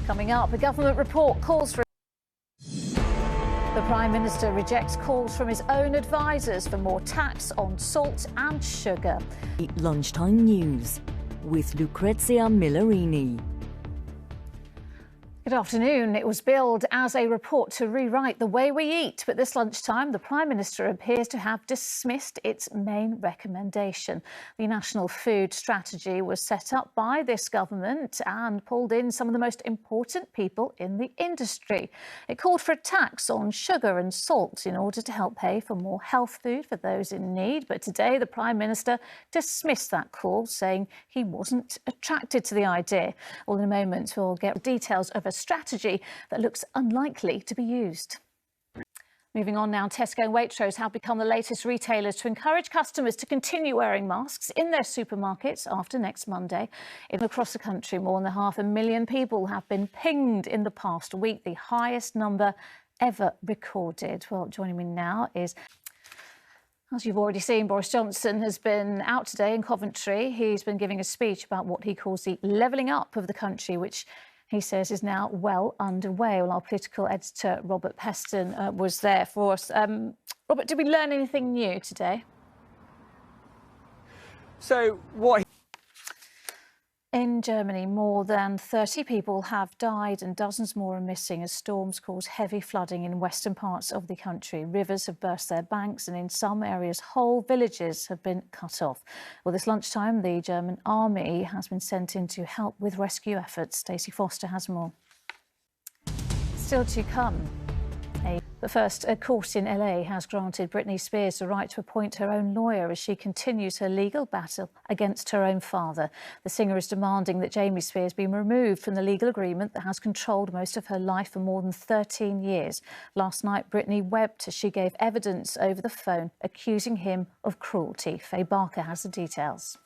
Coming up, a government report calls for... The Prime Minister rejects calls from his own advisers for more tax on salt and sugar. Lunchtime News with Lucrezia Millarini. Good afternoon. It was billed as a report to rewrite the way we eat, but this lunchtime the Prime Minister appears to have dismissed its main recommendation. The National Food Strategy was set up by this government and pulled in some of the most important people in the industry. It called for a tax on sugar and salt in order to help pay for more health food for those in need. But today the Prime Minister dismissed that call, saying he wasn't attracted to the idea. Well, in a moment we'll get details of a strategy that looks unlikely to be used. Moving on now, Tesco and Waitrose have become the latest retailers to encourage customers to continue wearing masks in their supermarkets after next Monday. Across the country, more than 500,000 people have been pinged in the past week, the highest number ever recorded. Well, joining me now is... As you've already seen, Boris Johnson has been out today in Coventry. He's been giving a speech about what he calls the levelling up of the country, which he says is now well underway. Well, our political editor, Robert Peston, was there for us. Robert, did we learn anything new today? In Germany, more than 30 people have died and dozens more are missing as storms cause heavy flooding in western parts of the country. Rivers have burst their banks and in some areas whole villages have been cut off. Well, this lunchtime the German army has been sent in to help with rescue efforts. Stacey Foster has more. Still to come. But first, a court in LA has granted Britney Spears the right to appoint her own lawyer as she continues her legal battle against her own father. The singer is demanding that Jamie Spears be removed from the legal agreement that has controlled most of her life for more than 13 years. Last night, Britney wept as she gave evidence over the phone, accusing him of cruelty. Faye Barker has the details.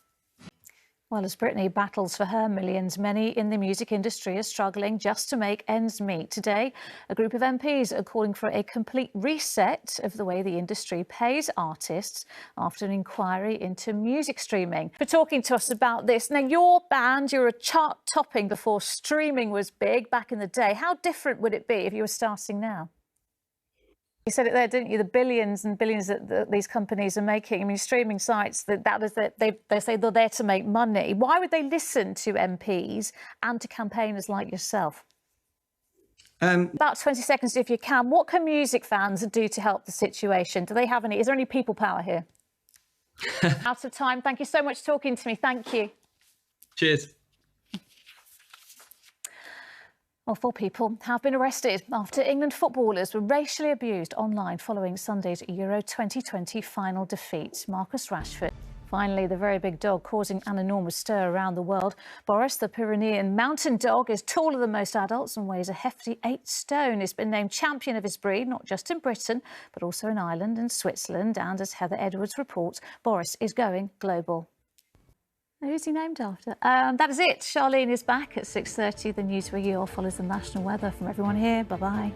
Well, as Britney battles for her millions, many in the music industry are struggling just to make ends meet. Today, a group of MPs are calling for a complete reset of the way the industry pays artists after an inquiry into music streaming. For talking to us about this, now your band, you're a chart-topping before streaming was big back in the day. How different would it be if you were starting now? You said it there, didn't you? The billions and billions that these companies are making. I mean, streaming sites, they say they're there to make money. Why would they listen to MPs and to campaigners like yourself? About 20 seconds, if you can. What can music fans do to help the situation? Do they have any? Is there any people power here? Out of time. Thank you so much for talking to me. Thank you. Cheers. Well, 4 people have been arrested after England footballers were racially abused online following Sunday's Euro 2020 final defeat. Marcus Rashford. Finally, the very big dog causing an enormous stir around the world. Boris, the Pyrenean mountain dog, is taller than most adults and weighs a hefty 8 stone. He's been named champion of his breed, not just in Britain, but also in Ireland and Switzerland. And as Heather Edwards reports, Boris is going global. Who's he named after? That is it. Charlene is back at 6:30. The news for you all follows the national weather from everyone here. Bye-bye.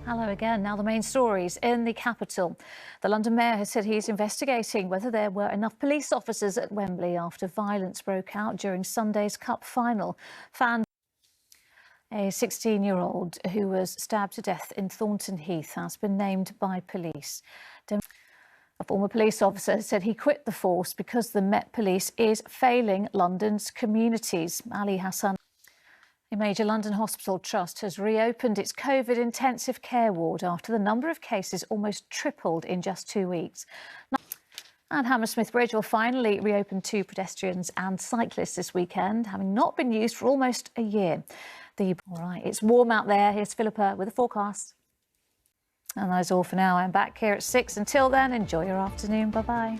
Hello again. Now the main stories in the capital. The London Mayor has said he's investigating whether there were enough police officers at Wembley after violence broke out during Sunday's Cup final. A 16-year-old who was stabbed to death in Thornton Heath has been named by police. A former police officer said he quit the force because the Met Police is failing London's communities. Ali Hassan. A major London hospital trust has reopened its COVID intensive care ward after the number of cases almost tripled in just 2 weeks. And Hammersmith Bridge will finally reopen to pedestrians and cyclists this weekend, having not been used for almost a year. All right, it's warm out there. Here's Philippa with the forecast. And that's all for now. I'm back here at 6. Until then, enjoy your afternoon. Bye-bye.